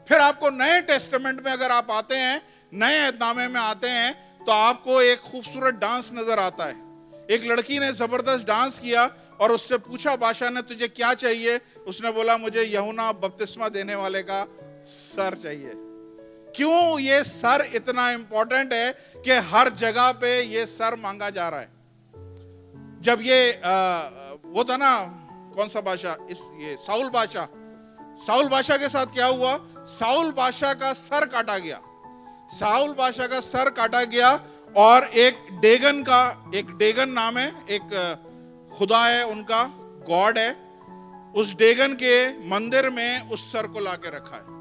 फिर आपको नए टेस्टामेंट में अगर आप आते हैं, नए अहदनामे में आते हैं, तो आपको एक खूबसूरत डांस नजर आता है। एक लड़की ने जबरदस्त डांस किया और उससे पूछा बादशाह ने तुझे क्या चाहिए? उसने बोला मुझे यूहन्ना बपतिस्मा देने वाले का सर चाहिए। क्यों ये सर इतना इंपॉर्टेंट है कि हर जगह पे ये सर मांगा जा रहा है? जब ये वो था ना, कौन सा बादशाह, ये साउल बादशाह के साथ क्या हुआ? साउल बादशाह का सर काटा गया। साउल बादशाह का सर काटा गया और एक डेगन नाम है, एक खुदा है उनका, गॉड है, उस डेगन के मंदिर में उस सर को लाके रखा है।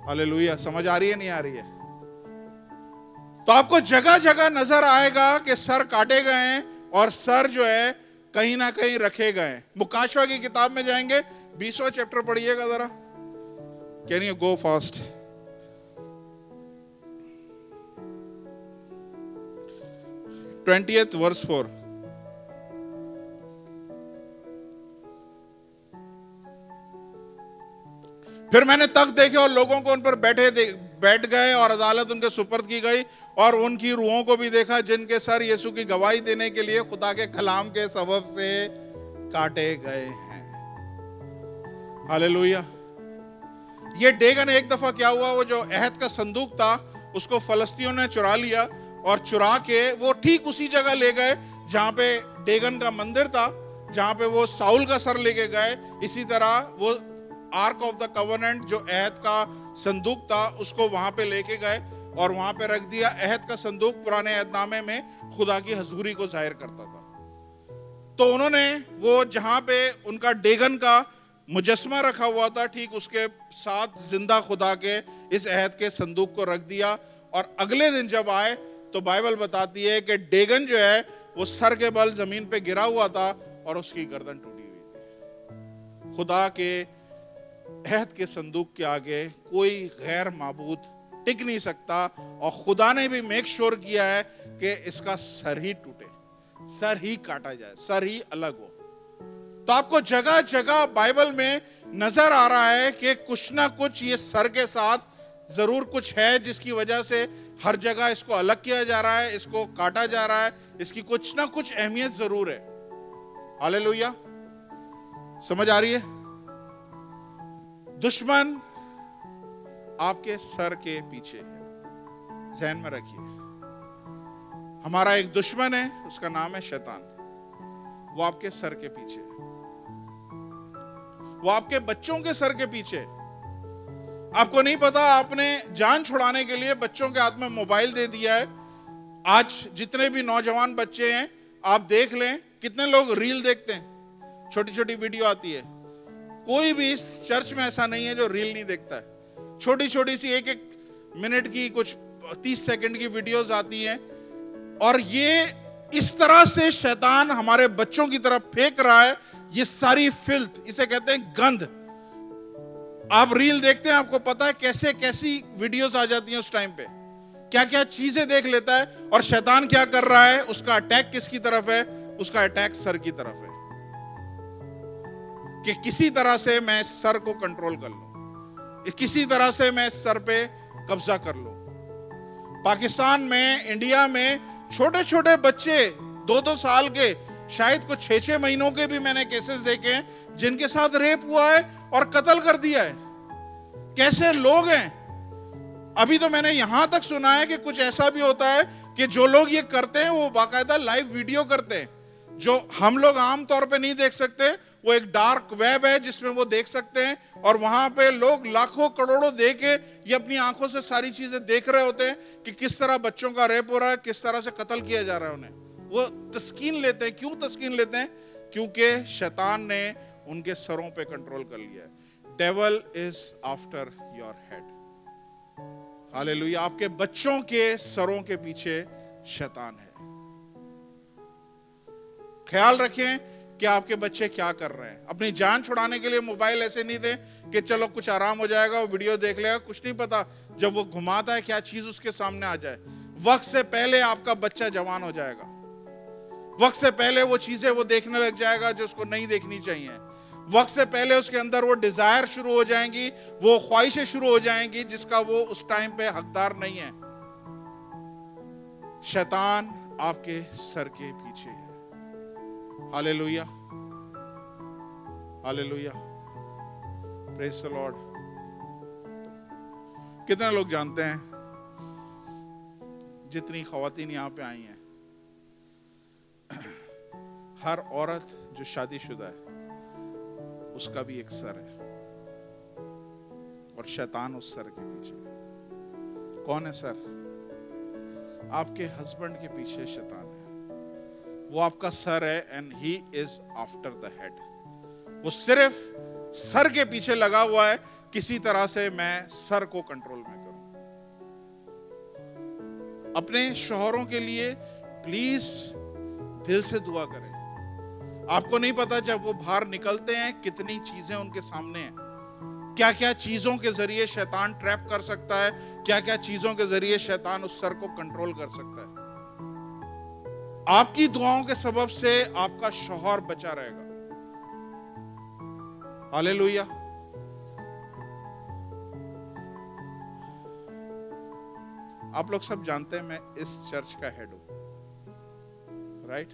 हालेलुया। समझ आ रही है नहीं आ रही है? तो आपको जगह जगह नजर आएगा कि सर काटे गए हैं और सर जो है कहीं ना कहीं रखे गए हैं। मुकाशवा की किताब में जाएंगे, 20वां चैप्टर पढ़िएगा जरा। Can you go fast? Verse 4। फिर मैंने तख्त देखे और लोगों को उन पर بیٹھ گئے اور عدالت ان کے سپرد کی گئی اور ان کی روحوں کو بھی دیکھا جن کے سر یسوع کی گواہی دینے کے لیے خدا کے کلام کے سبب سے کاٹے گئے ہیں۔ ہاللیلویا۔ یہ ڈیگن ایک دفعہ کیا ہوا، وہ جو عہد کا صندوق تھا اس کو فلسطینیوں نے چرا لیا اور چرا کے وہ ٹھیک اسی جگہ لے گئے جہاں پہ ڈیگن کا مندر تھا، جہاں پہ وہ ساؤل کا سر لے کے گئے۔ اسی طرح وہ آرک آف دا کووننٹ جو عہد کا صندوق تھا اس کو وہاں پہ لے کے گئے اور وہاں پہ رکھ دیا۔ عہد کا صندوق پرانے عہد نامے میں خدا کی حضوری کو ظاہر کرتا تھا۔ تو انہوں نے وہ جہاں پہ ان کا ڈیگن کا مجسمہ رکھا ہوا تھا ٹھیک اس کے ساتھ زندہ خدا کے اس عہد کے صندوق کو رکھ دیا، اور اگلے دن جب آئے تو بائبل بتاتی ہے کہ ڈیگن جو ہے وہ سر کے بل زمین پہ گرا ہوا تھا اور اس کی گردن ٹوٹی ہوئی تھی۔ خدا کے عہد کے صندوق کے آگے کوئی غیر معبود ٹک نہیں سکتا، اور خدا نے بھی میک شور کیا ہے کہ اس کا سر ہی ٹوٹے، سر ہی کاٹا جائے، سر ہی الگ ہو۔ تو آپ کو جگہ جگہ بائبل میں نظر آ رہا ہے کہ کچھ نہ کچھ یہ سر کے ساتھ ضرور کچھ ہے جس کی وجہ سے ہر جگہ اس کو الگ کیا جا رہا ہے، اس کو کاٹا جا رہا ہے، اس کی کچھ نہ کچھ اہمیت ضرور ہے۔ ہاللیلویہ۔ سمجھ آ رہی ہے؟ دشمن آپ کے سر کے پیچھے ہے، ذہن میں رکھیے۔ ہمارا ایک دشمن ہے، اس کا نام ہے شیطان۔ وہ آپ کے سر کے پیچھے ہے، وہ آپ کے بچوں کے سر کے پیچھے۔ آپ کو نہیں پتا، آپ نے جان چھڑانے کے لیے بچوں کے ہاتھ میں موبائل دے دیا ہے۔ آج جتنے بھی نوجوان بچے ہیں آپ دیکھ لیں کتنے لوگ ریل دیکھتے ہیں، چھوٹی چھوٹی ویڈیو آتی ہے۔ کوئی بھی اس چرچ میں ایسا نہیں ہے جو ریل نہیں دیکھتا ہے۔ چھوٹی چھوٹی سی ایک منٹ کی کچھ 30 سیکنڈ کی ویڈیوز آتی ہیں، اور یہ اس طرح سے شیطان ہمارے بچوں کی طرف پھینک رہا ہے یہ ساری فلت، اسے کہتے ہیں گند۔ آپ ریل دیکھتے ہیں، آپ کو پتا ہے کیسے کیسی ویڈیوز آ جاتی ہیں اس ٹائم پہ، کیا کیا چیزیں دیکھ لیتا ہے۔ اور شیطان کیا کر رہا ہے، اس کا اٹیک کس کی طرف ہے؟ اس کا اٹیک سر کی طرف ہے، کہ کسی طرح سے میں سر کو کنٹرول کر لوں، کسی طرح سے میں سر پہ قبضہ کر لوں۔ پاکستان میں، انڈیا میں چھوٹے چھوٹے بچے 2 سال کے، شاید کچھ 6 مہینوں کے بھی میں نے کیسز دیکھے ہیں جن کے ساتھ ریپ ہوا ہے اور قتل کر دیا ہے۔ کیسے لوگ ہیں؟ ابھی تو میں نے یہاں تک سنا ہے کہ کچھ ایسا بھی ہوتا ہے کہ جو لوگ یہ کرتے ہیں وہ باقاعدہ لائیو ویڈیو کرتے ہیں، جو ہم لوگ عام طور پہ نہیں دیکھ سکتے۔ وہ ایک ڈارک ویب ہے جس میں وہ دیکھ سکتے ہیں، اور وہاں پہ لوگ لاکھوں کروڑوں دے کے یہ اپنی آنکھوں سے ساری چیزیں دیکھ رہے ہوتے ہیں کہ کس طرح بچوں کا ریپ ہو رہا ہے، کس طرح سے قتل کیا جا رہا ہے انہیں۔ وہ تسکین لیتے ہیں۔ کیوں تسکین لیتے ہیں؟ کیونکہ شیطان نے ان کے سروں پہ کنٹرول کر لیا ہے۔ Devil is after your head. Hallelujah. آپ کے بچوں کے سروں کے پیچھے شیطان ہے۔ خیال رکھیں کہ آپ کے بچے کیا کر رہے ہیں۔ اپنی جان چھڑانے کے لیے موبائل ایسے نہیں دیں کہ چلو کچھ آرام ہو جائے گا، وہ ویڈیو دیکھ لے گا۔ کچھ نہیں پتا جب وہ گھماتا ہے کیا چیز اس کے سامنے آ جائے۔ وقت سے پہلے آپ کا بچہ جوان ہو جائے گا، وقت سے پہلے وہ چیزیں وہ دیکھنے لگ جائے گا جو اس کو نہیں دیکھنی چاہیے، وقت سے پہلے اس کے اندر وہ ڈیزائر شروع ہو جائیں گی، وہ خواہشیں شروع ہو جائیں گی جس کا وہ اس ٹائم پہ حقدار نہیں ہے۔ شیطان آپ کے سر کے پیچھے ہے۔ ہاللیلویہ، ہاللیلویہ، پریز دی لارڈ۔ کتنے لوگ جانتے ہیں جتنی خواتین یہاں پہ آئی ہیں، ہر عورت جو شادی شدہ ہے اس کا بھی ایک سر ہے، اور شیطان اس سر کے پیچھے ہے۔ کون ہے سر؟ آپ کے ہسبینڈ کے پیچھے شیطان ہے، وہ آپ کا سر ہے، and he is after the head۔ وہ صرف سر کے پیچھے لگا ہوا ہے، کسی طرح سے میں سر کو کنٹرول میں کروں۔ اپنے شوہروں کے لیے پلیز دل سے دعا کریں۔ آپ کو نہیں پتا جب وہ باہر نکلتے ہیں کتنی چیزیں ان کے سامنے ہیں، کیا کیا چیزوں کے ذریعے شیطان ٹریپ کر سکتا ہے، کیا کیا چیزوں کے ذریعے شیطان اس سر کو کنٹرول کر سکتا ہے۔ آپ کی دعاؤں کے سبب سے آپ کا شوہر بچا رہے گا۔ ہاللیلویہ۔ आप लोग सब जानते हैं मैं इस चर्च का हेड हूं, राइट?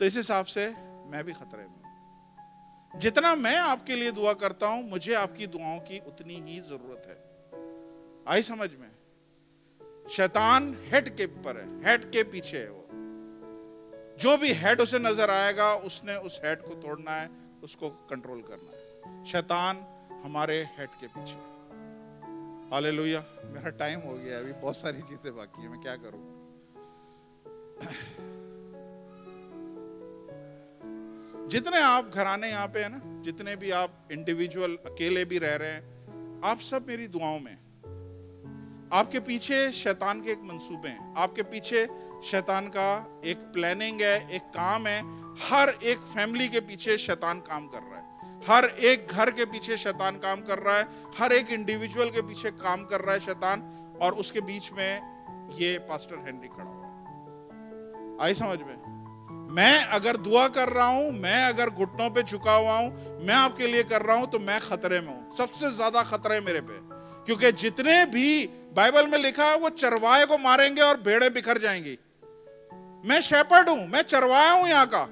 तो इस हिसाब से मैं भी खतरे में हूं। जितना मैं आपके लिए दुआ करता हूं, मुझे आपकी दुआओं की उतनी ही जरूरत है। आई समझ में? शैतान हेड के ऊपर है, हेड के पीछे है। वो जो भी हेड उसे नजर आएगा, उसने उस हेड को तोड़ना है, उसको कंट्रोल करना है। शैतान हमारे हेड के पीछे है। हालेलुया। मेरा टाइम हो गया, अभी बहुत सारी चीजें बाकी है, मैं क्या करूं? जितने आप घराने यहाँ पे है ना, जितने भी आप इंडिविजुअल अकेले भी रह रहे हैं, आप सब मेरी दुआओं में। आपके पीछे शैतान के एक मंसूबे हैं, आपके पीछे शैतान का एक प्लानिंग है, एक काम है। हर एक फैमिली के पीछे शैतान काम कर रहा है, हर एक घर के पीछे शैतान काम कर रहा है, हर एक इंडिविजुअल के पीछे काम कर रहा है शैतान, और उसके बीच में ये पास्टर हेनरी खड़ा हुआ है। आई समझ में? मैं अगर दुआ कर रहा हूं, मैं अगर घुटनों पे झुका हुआ हूं, मैं आपके लिए कर रहा हूं, तो मैं खतरे में हूं। सबसे ज्यादा खतरा है मेरे पे, क्योंकि जितने भी बाइबल में लिखा है वो चरवाहे को मारेंगे और भेड़ें बिखर जाएंगी। मैं शेपर्ड हूं, मैं चरवाहा हूं यहां का।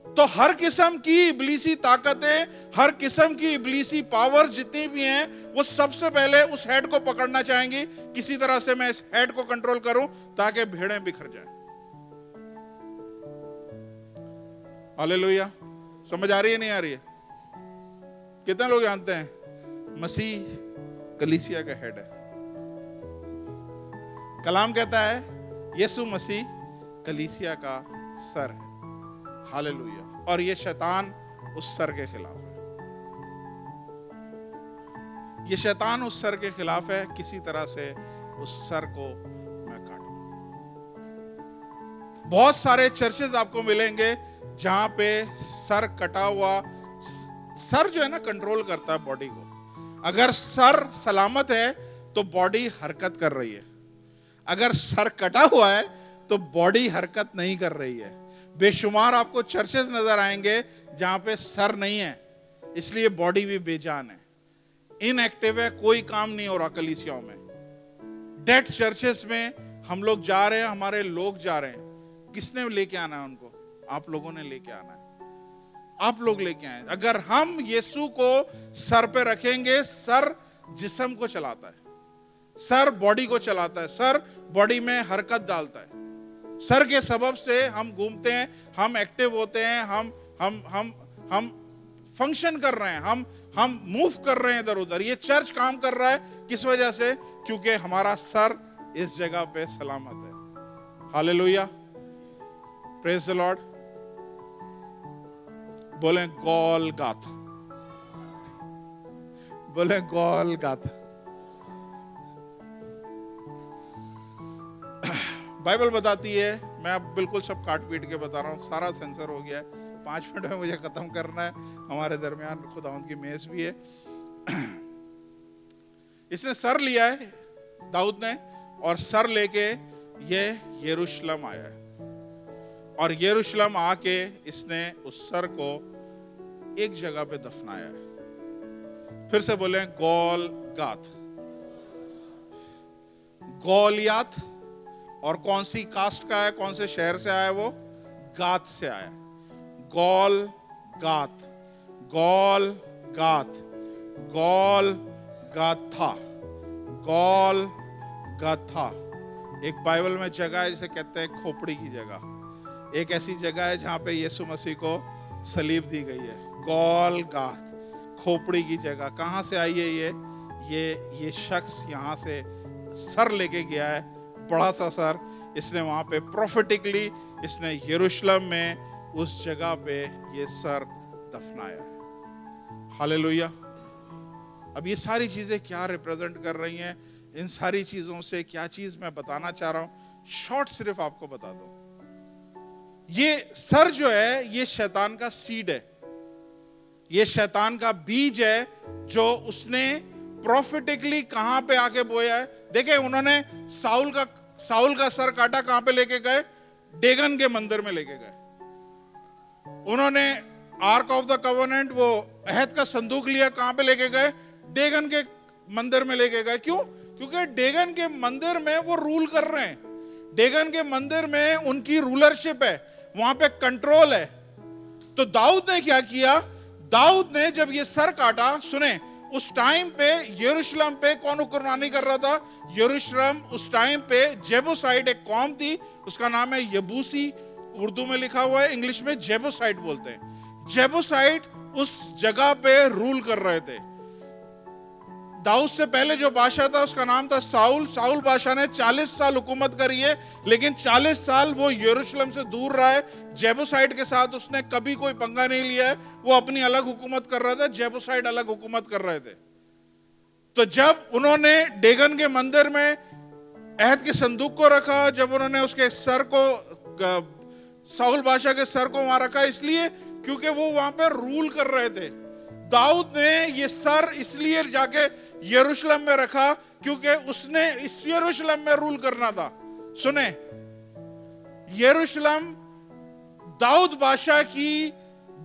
तो हर किस्म की इब्लीसी ताकतें, हर किस्म की इब्लीसी पावर जितनी भी हैं, वो सबसे पहले उस हेड को पकड़ना चाहेंगी। किसी तरह से मैं इस हेड को कंट्रोल करूं ताकि भेड़ें बिखर जाएं। हालेलुया। समझ आ रही है, नहीं आ रही है? कितने लोग जानते हैं मसीह कलीसिया का हेड है? कलाम कहता है यीशु मसीह कलीसिया का सर है। हालेलुया। और ये शैतान उस सर के खिलाफ है, ये शैतान उस सर के खिलाफ है। किसी तरह से उस सर को मैं काटूं। बहुत सारे चर्चेस आपको मिलेंगे जहां पे सर कटा हुआ, सर जो है ना कंट्रोल करता है बॉडी को। अगर सर सलामत है तो बॉडी हरकत कर रही है, अगर सर कटा हुआ है तो बॉडी हरकत नहीं कर रही है। बेशुमार आपको चर्चेस नजर आएंगे जहां पे सर नहीं है, इसलिए बॉडी भी बेजान है, इनएक्टिव है, कोई काम नहीं हो रहा कलीसियाओं में। डेड चर्चेस में हम लोग जा रहे हैं, हमारे लोग जा रहे हैं। किसने लेके आना है उनको? आप लोगों ने लेके आना है, आप लोग लेके आए। अगर हम यीशु को सर पे रखेंगे, सर जिस्म को चलाता है, सर बॉडी को चलाता है, सर बॉडी में हरकत डालता है। सर के सबब से हम घूमते हैं, हम एक्टिव होते हैं, हम फंक्शन कर रहे हैं, हम मूव कर रहे हैं इधर उधर। ये चर्च काम कर रहा है किस वजह से? क्योंकि हमारा सर इस जगह पे सलामत है। Hallelujah, praise the Lord. बोले गोलगाथ, बोले गोलगाथ। बाइबल बताती है, मैं अब बिल्कुल सब काट पीट के बता रहा हूँ, सारा सेंसर हो गया है, 5 मिनट में मुझे खत्म करना है। हमारे दरमियान खुदावंद की मेज भी है। इसने सर लिया है दाऊद ने, और सर लेके ये यरूशलेम आया है, और यरूशलेम आके इसने उस सर को एक जगह पे दफनाया है। फिर से बोले गोलगाथ। गोलियात, और कौन सी कास्ट का है, कौन से शहर से आया? वो गात से आया। गोल गात, गोल गात, गोल गाथा, गोल गाथा। एक बाइबल में जगह है जिसे कहते हैं खोपड़ी की जगह। एक ऐसी जगह है जहां पे यीशु मसीह को सलीब दी गई है। गोल गात, खोपड़ी की जगह। कहां से आई है ये शख्स यहाँ से सर लेके गया है, बड़ा सा सर। इसने वहां पे प्रोफेटिकली इसने यरूशलेम में उस जगह पे ये सर दफनाया है। हालेलुया। अब ये सारी चीजें क्या रिप्रेजेंट कर रही हैं? इन सारी चीजों से क्या चीज मैं बताना चाह रहा हूं, शॉर्ट सिर्फ आपको बता दूं। ये सर जो है ये शैतान का सीड है, ये शैतान का बीज है जो उसने प्रोफेटिकली कहां पे आके बोया है। देखे, उन्होंने साउल का सर काटा, कहां पे लेके गए? डेगन के मंदिर में लेके गए। उन्होंने आर्क ऑफ द कवर्नेंट, वो अहद का संदूक लिया, कहां पे लेके गए? डेगन के मंदिर में लेके गए। क्यों? क्योंकि डेगन के मंदिर में वो रूल कर रहे हैं, डेगन के मंदिर में उनकी रूलरशिप है, वहां पे कंट्रोल है। तो दाऊद ने क्या किया? दाऊद ने जब ये सर काटा, सुने, उस टाइम पे यरूशलेम पे कौन हुक्मरानी कर रहा था? यरूशलेम उस टाइम पे जेबूसाइट एक कौम थी, उसका नाम है यबूसी, उर्दू में लिखा हुआ है, इंग्लिश में जेबूसाइट बोलते हैं। जेबूसाइट उस जगह पे रूल कर रहे थे। दाऊद से पहले जो बादशाह था उसका नाम था साउल। साउल बादशाह ने 40 साल हुकूमत करी है, लेकिन 40 साल वो यरूशलेम से दूर रहा है। जेबूसाइट के साथ उसने कभी कोई पंगा नहीं लिया है, वो अपनी अलग हुकूमत कर रहा था, जेबूसाइट अलग हुकूमत कर रहे थे। तो जब उन्होंने डेगन के मंदिर में अहद के संदूक को रखा, जब उन्होंने उसके सर को, साउल बादशाह के सर को वहां रखा, इसलिए क्योंकि वो वहां पर रूल कर रहे थे। दाऊद ने ये सर इसलिए जाके यरूशलेम में रखा क्योंकि उसने इस यरूशलेम में रूल करना था। सुने, यरूशलेम दाऊद बादशाह की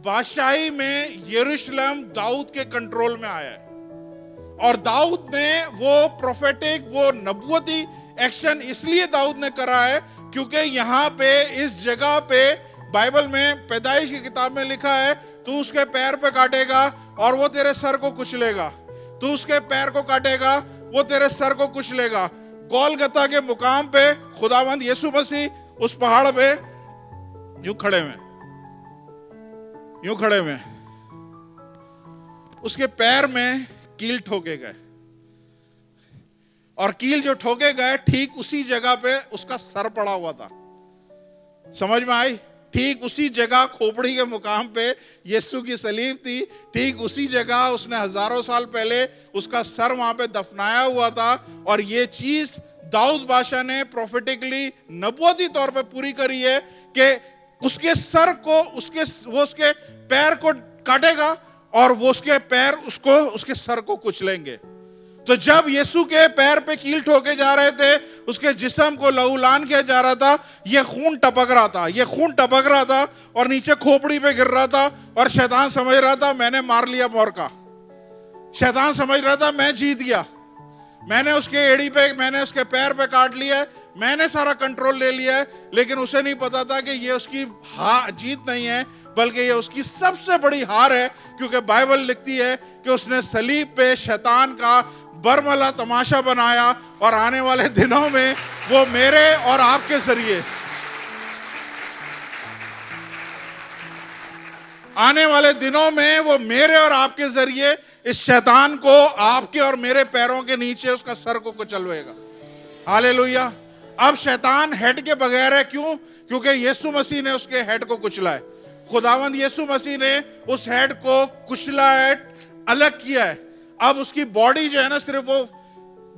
बादशाही में, यरूशलेम दाऊद के कंट्रोल में आया है। और दाऊद ने वो प्रोफेटिक, वो नबूवती एक्शन इसलिए दाऊद ने करा है क्योंकि यहां पे, इस जगह पे, बाइबल में पैदाइश की किताब में लिखा है, तू उसके पैर पे काटेगा और वो तेरे सर को कुचलेगा। तू उसके पैर को काटेगा, वो तेरे सर को कुचलेगा। गोलगता के मुकाम पे खुदावंद यीशु मसीह उस पहाड़ पे यूं खड़े हुए, उसके पैर में कील ठोके गए, और कील जो ठोके गए ठीक उसी जगह पे उसका सर पड़ा हुआ था। समझ में आई? ठीक उसी जगह खोपड़ी के मुकाम पे यीशु की सलीब थी, ठीक उसी जगह उसने हजारों साल पहले उसका सर वहां पे दफनाया हुआ था। और ये चीज दाऊद बादशाह ने प्रोफेटिकली, नबूवती तौर पे पूरी करी है कि उसके सर को, वो उसके पैर को काटेगा और वो उसके पैर उसके सर को कुचलेंगे। तो जब यीशु के पैर पे कील ठोके जा रहे थे, उसके जिस्म को लहूलान किया जा रहा था, ये खून टपक रहा था और नीचे खोपड़ी पे गिर रहा था। और शैतान समझ रहा था मैंने मार लिया मौका, शैतान समझ रहा था मैं जीत गया, मैंने उसके एड़ी पे, मैंने उसके पैर पे काट लिया है, मैंने सारा कंट्रोल ले लिया है। लेकिन उसे नहीं पता था कि ये उसकी जीत नहीं है, बल्कि ये उसकी सबसे बड़ी हार है। क्योंकि बाइबल लिखती है कि उसने सलीब पे शैतान का बरमला तमाशा बनाया, और आने वाले दिनों में वो मेरे और आपके जरिए, आने वाले दिनों में वो मेरे और आपके जरिए इस शैतान को आपके और मेरे पैरों के नीचे उसका सर को कुचलवेगा। हालेलुया। अब शैतान हेड के बगैर है। क्यों? क्योंकि यीशु मसीह ने उसके हेड को कुचला है। खुदावंद यीशु मसीह ने उस हेड को कुचला है, अलग किया है। अब उसकी बॉडी जो है ना, सिर्फ वो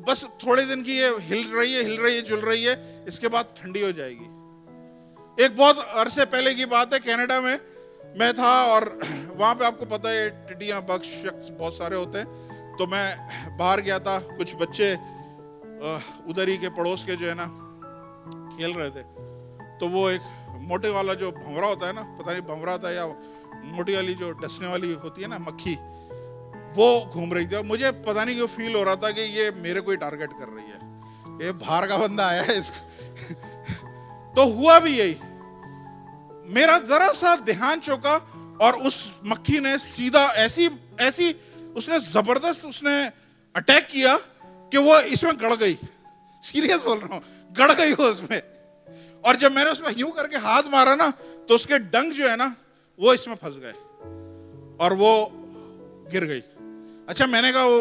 बस थोड़े दिन की ये हिल रही है, जुल रही है, इसके बाद ठंडी हो जाएगी। एक बहुत अरसे पहले की बात है, कनाडा में मैं था और वहां पे आपको पता है टिड्डियां, बग्स, शख्स बहुत सारे होते हैं। तो मैं बाहर गया था, कुछ बच्चे उधर ही के पड़ोस के जो है ना खेल रहे थे। तो वो एक मोटे वाला जो भंवरा होता है ना, पता नहीं भंवरा था या मोटी वाली जो डसने वाली होती है ना मक्खी, वो घूम रही थी। मुझे पता नहीं क्यों फील हो रहा था कि ये मेरे को ही टारगेट कर रही है, ये बाहर का बंदा आया है इसको। तो हुआ भी यही, मेरा जरा सा ध्यान चौका और उस मक्खी ने सीधा ऐसी उसने जबरदस्त अटैक किया कि वो इसमें गड़ गई। सीरियस बोल रहा हूं, गड़ गई वो उसमें। और जब मैंने उसमें यूं करके हाथ मारा ना, तो उसके डंक जो है ना वो इसमें फंस गए और वो गिर गई। अच्छा, मैंने कहा वो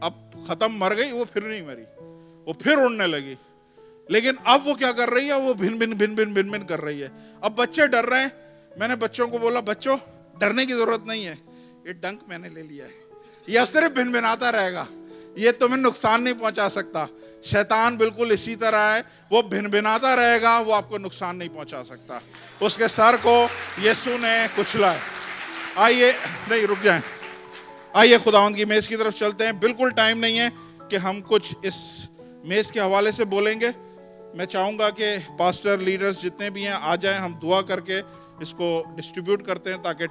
अब खत्म, मर गई। वो फिर नहीं मरी, वो फिर उड़ने लगी। लेकिन अब वो क्या कर रही है, वो भिन भिन कर रही है। अब बच्चे डर रहे हैं। मैंने बच्चों को बोला, बच्चों डरने की जरूरत नहीं है, ये डंक मैंने ले लिया है, ये सिर्फ भिन भिनाता रहेगा, ये तुम्हें नुकसान नहीं पहुंचा सकता। शैतान बिल्कुल इसी तरह है, वो भिन भिनाता रहेगा, वो आपको नुकसान नहीं पहुंचा सकता। उसके सर को यीशु ने कुचला है। आइए, नहीं रुक जाएं, आइए खुदावंद की मेज की तरफ चलते हैं। बिल्कुल टाइम नहीं है कि हम कुछ इस मेज के हवाले से बोलेंगे। मैं चाहूंगा कि पास्टर, लीडर्स जितने भी हैं आ जाएं, हम दुआ करके इसको डिस्ट्रीब्यूट करते हैं ताकि